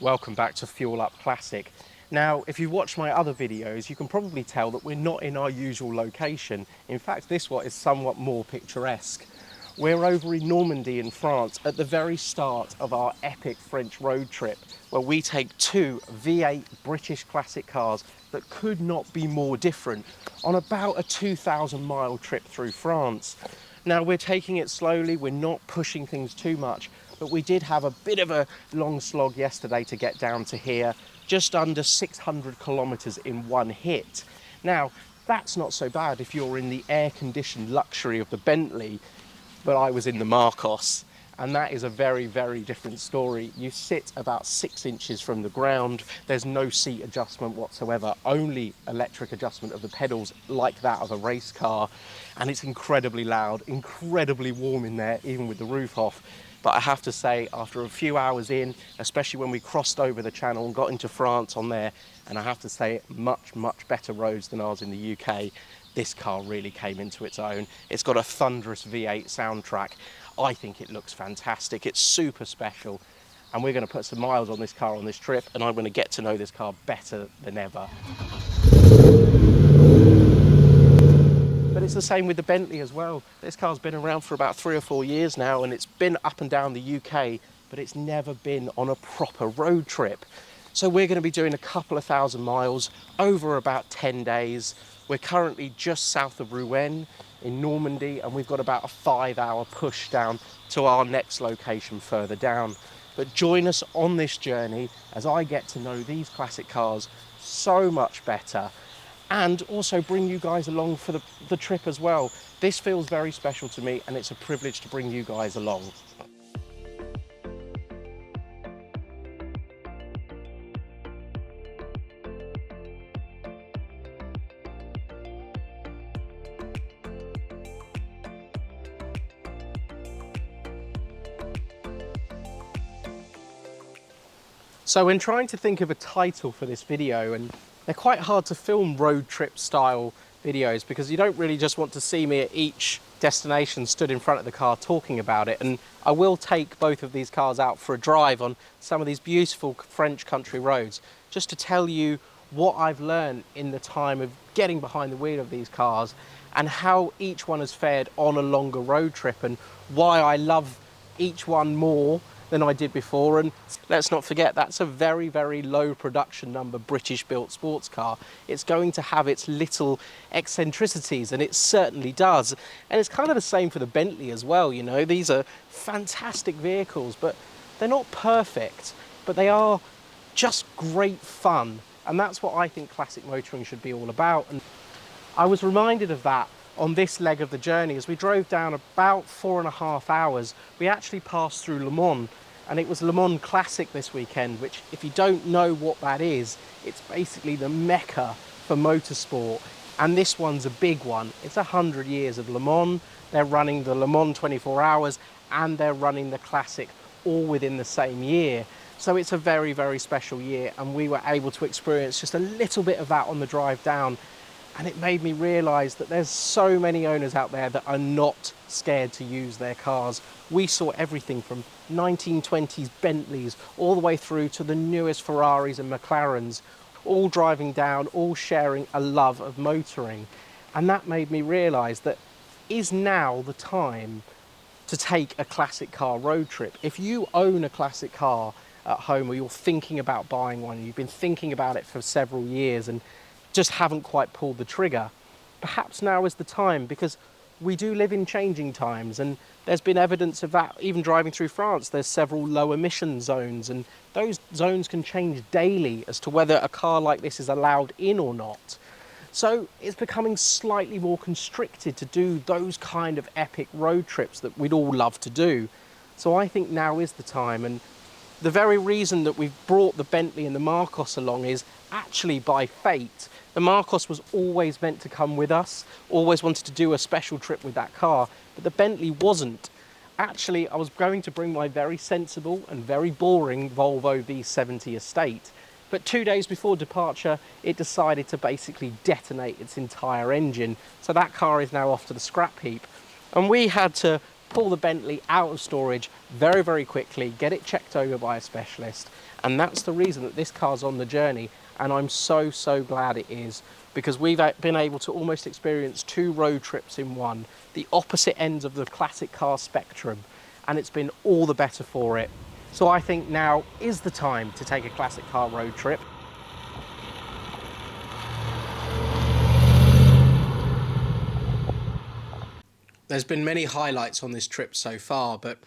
Welcome back to Fuel Up Classic. Now, if you watch my other videos, you can probably tell that we're not in our usual location. In fact, this one is somewhat more picturesque. We're over in Normandy in France at the very start of our epic French road trip, where we take two V8 British classic cars that could not be more different on about a 2,000-mile trip through France. Now, we're taking it slowly, we're not pushing things too much, but we did have a bit of a long slog yesterday to get down to here, just under 600 kilometers in one hit. Now, that's not so bad if you're in the air-conditioned luxury of the Bentley, but I was in the Marcos, and that is a very, very different story. You sit about 6 inches from the ground, there's no seat adjustment whatsoever, only electric adjustment of the pedals like that of a race car, and it's incredibly loud, incredibly warm in there, even with the roof off. But I have to say, after a few hours in, especially when we crossed over the channel and got into France on there, and I have to say, much, much better roads than ours in the UK, this car really came into its own. It's got a thunderous V8 soundtrack. I think it looks fantastic. It's super special. And we're going to put some miles on this car on this trip, and I'm going to get to know this car better than ever. But it's the same with the Bentley as well. This car's been around for about 3 or 4 years now, and it's been up and down the UK, but it's never been on a proper road trip. So we're going to be doing a couple of thousand miles over about 10 days. We're currently just south of Rouen in Normandy, and we've got about a 5-hour push down to our next location further down. But join us on this journey as I get to know these classic cars so much better, and also bring you guys along for the trip as well. This feels very special to me, and it's a privilege to bring you guys along. So when trying to think of a title for this video, and they're quite hard to film road trip style videos because you don't really just want to see me at each destination stood in front of the car talking about it. And I will take both of these cars out for a drive on some of these beautiful French country roads, just to tell you what I've learned in the time of getting behind the wheel of these cars and how each one has fared on a longer road trip, and why I love each one more than I did before. And let's not forget, that's a very, very low production number British built sports car. It's going to have its little eccentricities, and it certainly does. And it's kind of the same for the Bentley as well, you know. These are fantastic vehicles, but they're not perfect, but they are just great fun. And that's what I think classic motoring should be all about. And I was reminded of that on this leg of the journey. As we drove down about 4.5 hours, we actually passed through Le Mans, and it was Le Mans Classic this weekend, which, if you don't know what that is, it's basically the mecca for motorsport, and this one's a big one. It's 100 years of Le Mans. They're running the Le Mans 24 hours and they're running the Classic all within the same year. So it's a very, very special year, and we were able to experience just a little bit of that on the drive down. And it made me realise that there's so many owners out there that are not scared to use their cars. We saw everything from 1920s Bentleys all the way through to the newest Ferraris and McLarens, all driving down, all sharing a love of motoring. And that made me realise that is now the time to take a classic car road trip. If you own a classic car at home, or you're thinking about buying one, and you've been thinking about it for several years and just haven't quite pulled the trigger, perhaps now is the time, because we do live in changing times, and there's been evidence of that. Even driving through France, there's several low emission zones, and those zones can change daily as to whether a car like this is allowed in or not. So it's becoming slightly more constricted to do those kind of epic road trips that we'd all love to do. So I think now is the time, and the very reason that we've brought the Bentley and the Marcos along is actually by fate. The Marcos was always meant to come with us, always wanted to do a special trip with that car, but the Bentley wasn't. Actually, I was going to bring my very sensible and very boring Volvo V70 estate, but 2 days before departure, it decided to basically detonate its entire engine. So that car is now off to the scrap heap. And we had to pull the Bentley out of storage very, very quickly, get it checked over by a specialist. And that's the reason that this car's on the journey. And I'm so, so glad it is, because we've been able to almost experience 2 road trips in one, the opposite ends of the classic car spectrum, and it's been all the better for it. So I think now is the time to take a classic car road trip. There's been many highlights on this trip so far, but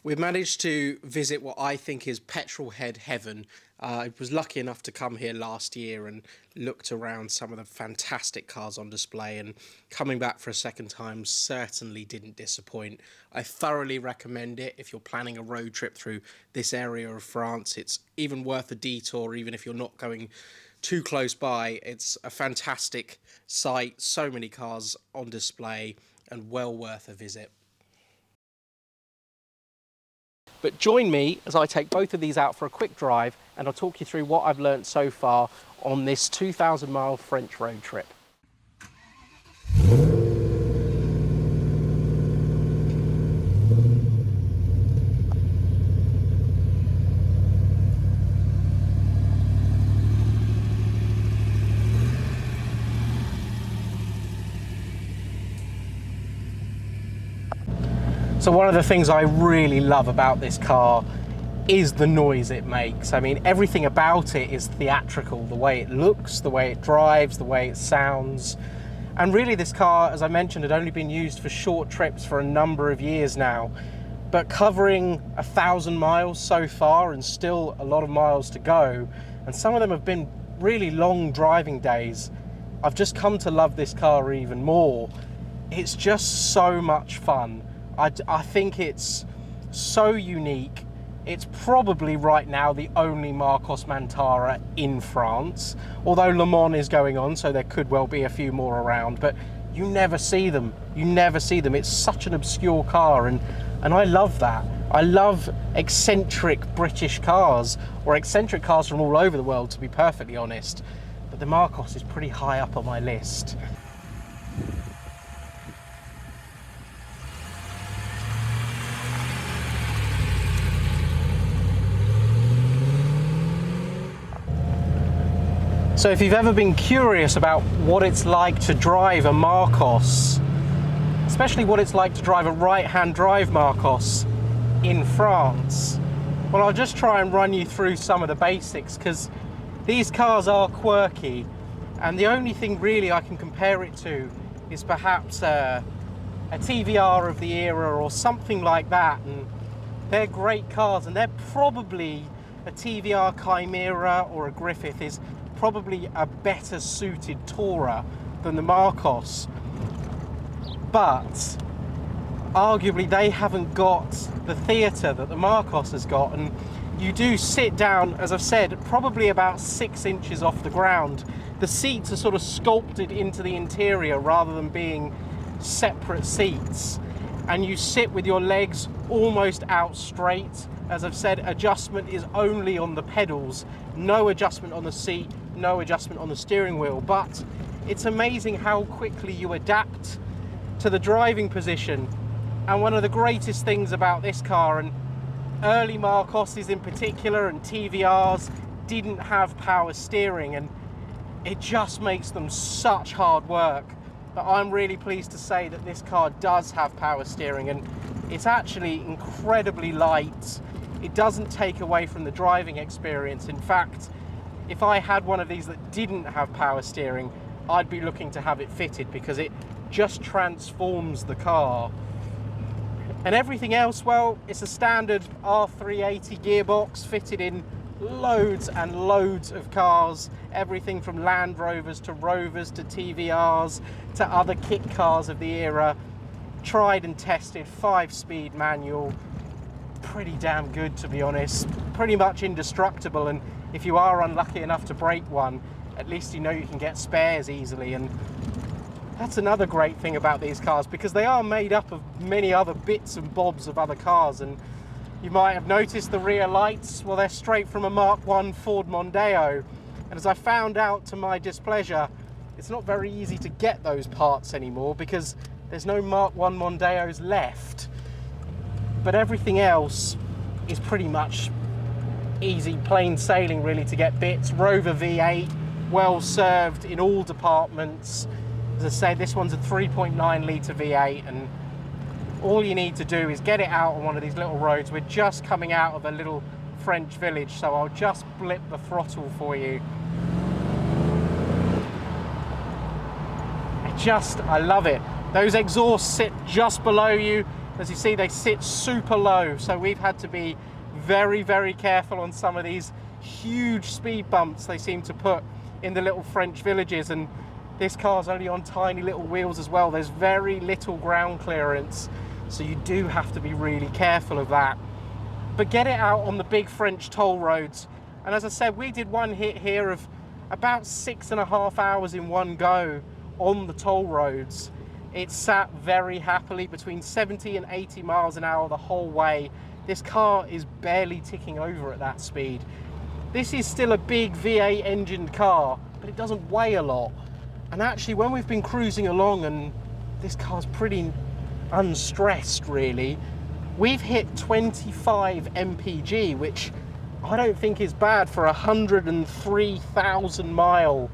we've managed to visit what I think is petrol head heaven. I was lucky enough to come here last year and looked around some of the fantastic cars on display, and coming back for a second time certainly didn't disappoint. I thoroughly recommend it if you're planning a road trip through this area of France. It's even worth a detour, even if you're not going too close by. It's a fantastic site, so many cars on display, and well worth a visit. But join me as I take both of these out for a quick drive, and I'll talk you through what I've learnt so far on this 2,000-mile French road trip. So one of the things I really love about this car is the noise it makes. I mean, everything about it is theatrical. The way it looks, the way it drives, the way it sounds. And really this car, as I mentioned, had only been used for short trips for a number of years now. But covering 1,000 miles so far, and still a lot of miles to go, and some of them have been really long driving days, I've just come to love this car even more. It's just so much fun. I think it's so unique. It's probably right now the only Marcos Mantara in France, although Le Mans is going on, so there could well be a few more around, but you never see them. You never see them. It's such an obscure car, and I love that. I love eccentric British cars, or eccentric cars from all over the world, to be perfectly honest, but the Marcos is pretty high up on my list. So if you've ever been curious about what it's like to drive a Marcos, especially what it's like to drive a right-hand drive Marcos in France, well, I'll just try and run you through some of the basics, because these cars are quirky, and the only thing really I can compare it to is perhaps a TVR of the era or something like that, and they're great cars, and they're probably a TVR Chimera or a Griffith is probably a better suited tourer than the Marcos, but arguably they haven't got the theatre that the Marcos has got, and you do sit down, as I've said, probably about 6 inches off the ground. The seats are sort of sculpted into the interior rather than being separate seats, and you sit with your legs almost out straight. As I've said, adjustment is only on the pedals, no adjustment on the seat, no adjustment on the steering wheel, but it's amazing how quickly you adapt to the driving position. And one of the greatest things about this car, and early Marcoses in particular and TVRs, didn't have power steering, and it just makes them such hard work. But I'm really pleased to say that this car does have power steering, and it's actually incredibly light. It doesn't take away from the driving experience. In fact, if I had one of these that didn't have power steering, I'd be looking to have it fitted, because it just transforms the car. And everything else, well, it's a standard R380 gearbox fitted in loads and loads of cars, everything from Land Rovers to Rovers to TVRs to other kit cars of the era. Tried and tested, 5-speed manual, pretty damn good, to be honest, pretty much indestructible, and if you are unlucky enough to break one, at least you know you can get spares easily. And that's another great thing about these cars, because they are made up of many other bits and bobs of other cars. And you might have noticed the rear lights, well, they're straight from a Mark I Ford Mondeo, and as I found out to my displeasure, it's not very easy to get those parts anymore, because there's no Mark I Mondeos left. but everything else is pretty much easy, plain sailing really to get bits. Rover V8, well served in all departments. As I say, this one's a 3.9 litre V8, and all you need to do is get it out on one of these little roads. We're just coming out of a little French village, so I'll just blip the throttle for you. I love it. Those exhausts sit just below you. As you see, they sit super low, so we've had to be very, very careful on some of these huge speed bumps they seem to put in the little French villages, and this car's only on tiny little wheels as well. There's very little ground clearance, so you do have to be really careful of that. But get it out on the big French toll roads, and as I said, we did one hit here of about 6.5 hours in one go on the toll roads. It sat very happily between 70 and 80 miles an hour the whole way. This car is barely ticking over at that speed. This is still a big V8 engined car, but it doesn't weigh a lot. And actually, when we've been cruising along and this car's pretty unstressed really, we've hit 25 mpg, which I don't think is bad for a 103,000 mile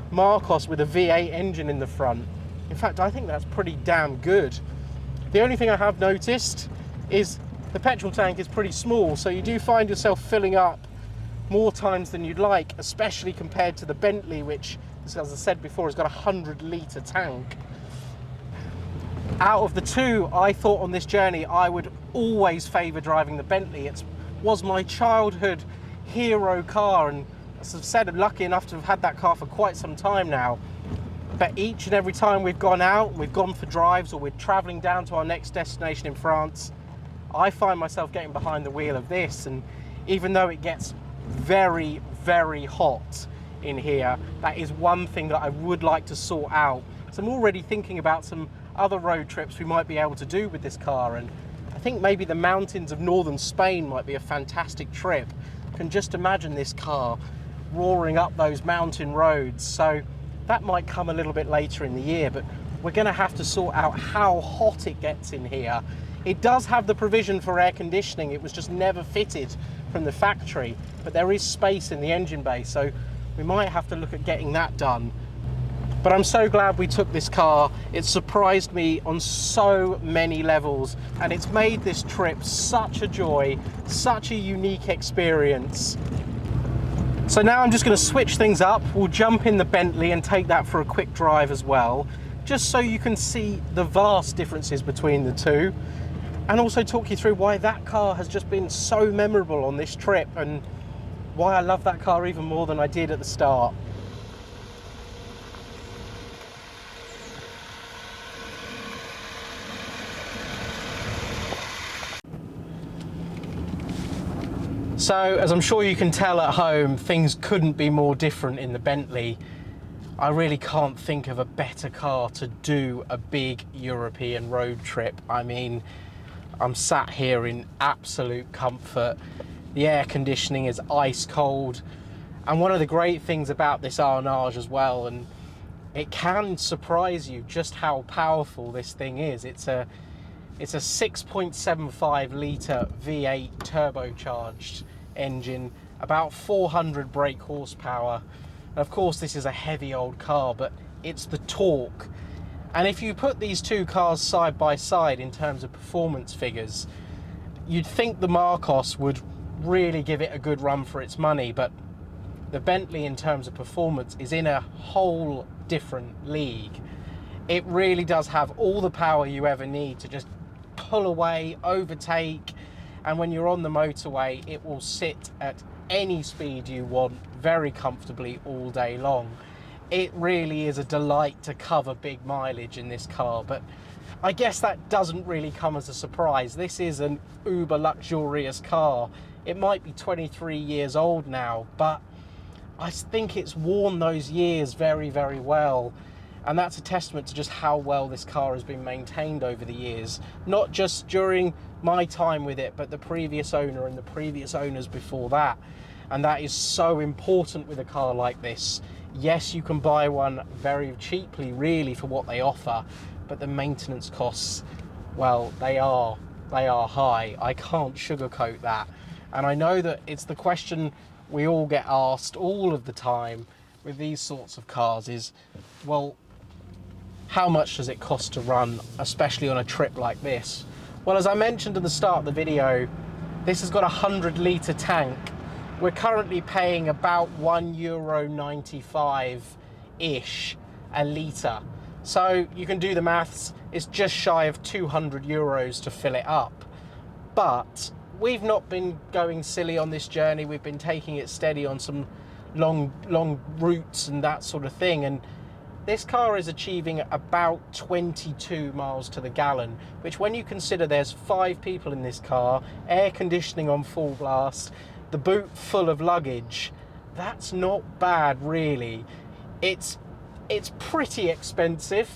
Marcos with a V8 engine in the front. In fact, I think that's pretty damn good. The only thing I have noticed is the petrol tank is pretty small, so you do find yourself filling up more times than you'd like, especially compared to the Bentley, which, as I said before, has got a 100-litre tank. Out of the two, I thought on this journey I would always favour driving the Bentley. It was my childhood hero car, and as I've said, I'm lucky enough to have had that car for quite some time now. But each and every time we've gone out, we've gone for drives, or we're travelling down to our next destination in France, I find myself getting behind the wheel of this. And even though it gets very, very hot in here, that is one thing that I would like to sort out. So I'm already thinking about some other road trips we might be able to do with this car, and I think maybe the mountains of northern Spain might be a fantastic trip. I can just imagine this car roaring up those mountain roads. So that might come a little bit later in the year, but we're going to have to sort out how hot it gets in here. It does have the provision for air conditioning, it was just never fitted from the factory, but there is space in the engine bay, so we might have to look at getting that done. But I'm so glad we took this car. It surprised me on so many levels, and it's made this trip such a joy, such a unique experience. So now I'm just going to switch things up. We'll jump in the Bentley and take that for a quick drive as well, just so you can see the vast differences between the two, and also talk you through why that car has just been so memorable on this trip, and why I love that car even more than I did at the start. So, as I'm sure you can tell at home, things couldn't be more different in the Bentley. I really can't think of a better car to do a big European road trip. I mean, I'm sat here in absolute comfort. The air conditioning is ice cold. And one of the great things about this Arnage as well, and it can surprise you just how powerful this thing is. It's a 6.75 litre V8 turbocharged engine, about 400 brake horsepower. And of course, this is a heavy old car, but it's the torque. And if you put these two cars side by side in terms of performance figures, you'd think the Marcos would really give it a good run for its money, but the Bentley in terms of performance is in a whole different league. It really does have all the power you ever need to just pull away, overtake, and when you're on the motorway, it will sit at any speed you want very comfortably all day long. It really is a delight to cover big mileage in this car, but I guess that doesn't really come as a surprise. This is an uber luxurious car. It might be 23 years old now, but I think it's worn those years very, very well. And that's a testament to just how well this car has been maintained over the years. Not just during my time with it, but the previous owner and the previous owners before that. And that is so important with a car like this. Yes, you can buy one very cheaply, really, for what they offer, but the maintenance costs, well, they are they are high. I can't sugarcoat that. And I know that it's the question we all get asked all of the time with these sorts of cars is, well, how much does it cost to run, especially on a trip like this? Well, as I mentioned at the start of the video, this has got a 100-litre tank. We're currently paying about €1.95-ish a litre. So you can do the maths, it's just shy of €200 to fill it up. But we've not been going silly on this journey. We've been taking it steady on some long routes and that sort of thing. And this car is achieving about 22 miles to the gallon, which when you consider there's 5 people in this car, air conditioning on full blast, the boot full of luggage, that's not bad really. It's pretty expensive,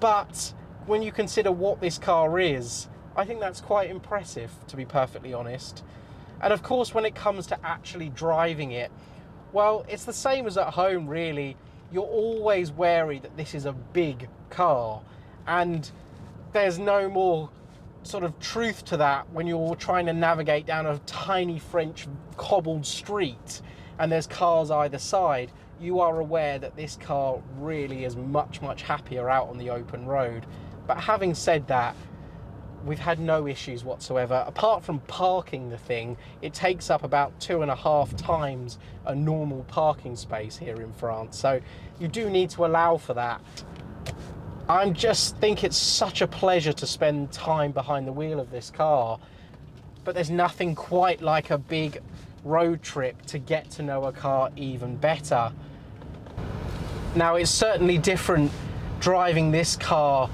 but when you consider what this car is, I think that's quite impressive, to be perfectly honest. And of course, when it comes to actually driving it, well, it's the same as at home really. You're always wary that this is a big car, and there's no more sort of truth to that when you're trying to navigate down a tiny French cobbled street and there's cars either side. You are aware that this car really is much happier out on the open road. But having said that, we've had no issues whatsoever. Apart from parking the thing, it takes up about 2.5 times a normal parking space here in France. So you do need to allow for that. I just think it's such a pleasure to spend time behind the wheel of this car. But there's nothing quite like a big road trip to get to know a car even better. Now, it's certainly different driving this car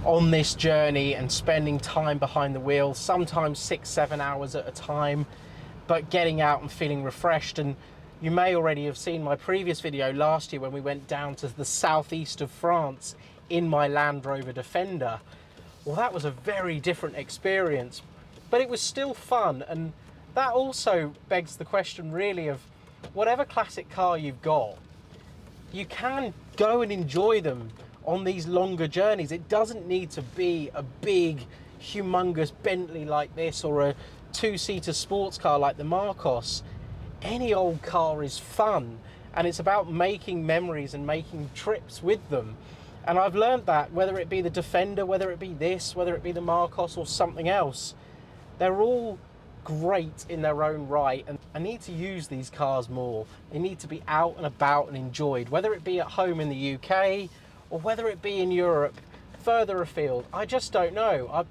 on this journey and spending time behind the wheel, sometimes 6-7 hours at a time, but getting out and feeling refreshed. And you may already have seen my previous video last year when we went down to the southeast of France in my Land Rover Defender. Well, that was a very different experience, but it was still fun. And that also begs the question really of whatever classic car you've got, you can go and enjoy them on these longer journeys. It doesn't need to be a big, humongous Bentley like this or a 2-seater sports car like the Marcos. Any old car is fun, and it's about making memories and making trips with them. And I've learned that whether it be the Defender, whether it be this, whether it be the Marcos or something else, they're all great in their own right, and I need to use these cars more. They need to be out and about and enjoyed, whether it be at home in the UK or whether it be in Europe, further afield. I just don't know.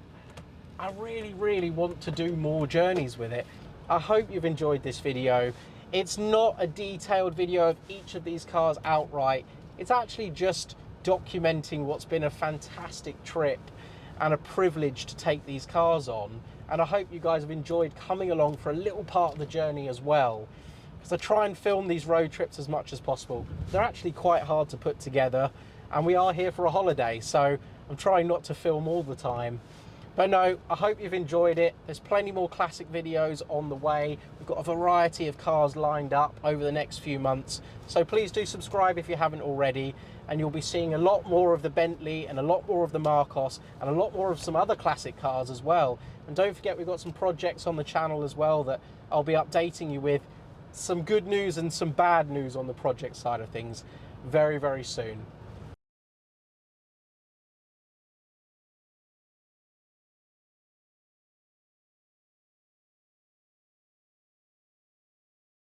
I really want to do more journeys with it. I hope you've enjoyed this video. It's not a detailed video of each of these cars outright. It's actually just documenting what's been a fantastic trip and a privilege to take these cars on. And I hope you guys have enjoyed coming along for a little part of the journey as well, because I try and film these road trips as much as possible. They're actually quite hard to put together, and we are here for a holiday, so I'm trying not to film all the time. But no, I hope you've enjoyed it. There's plenty more classic videos on the way. We've got a variety of cars lined up over the next few months, so please do subscribe if you haven't already, and you'll be seeing a lot more of the Bentley and a lot more of the Marcos and a lot more of some other classic cars as well. And don't forget, we've got some projects on the channel as well that I'll be updating you with. Some good news and some bad news on the project side of things very soon.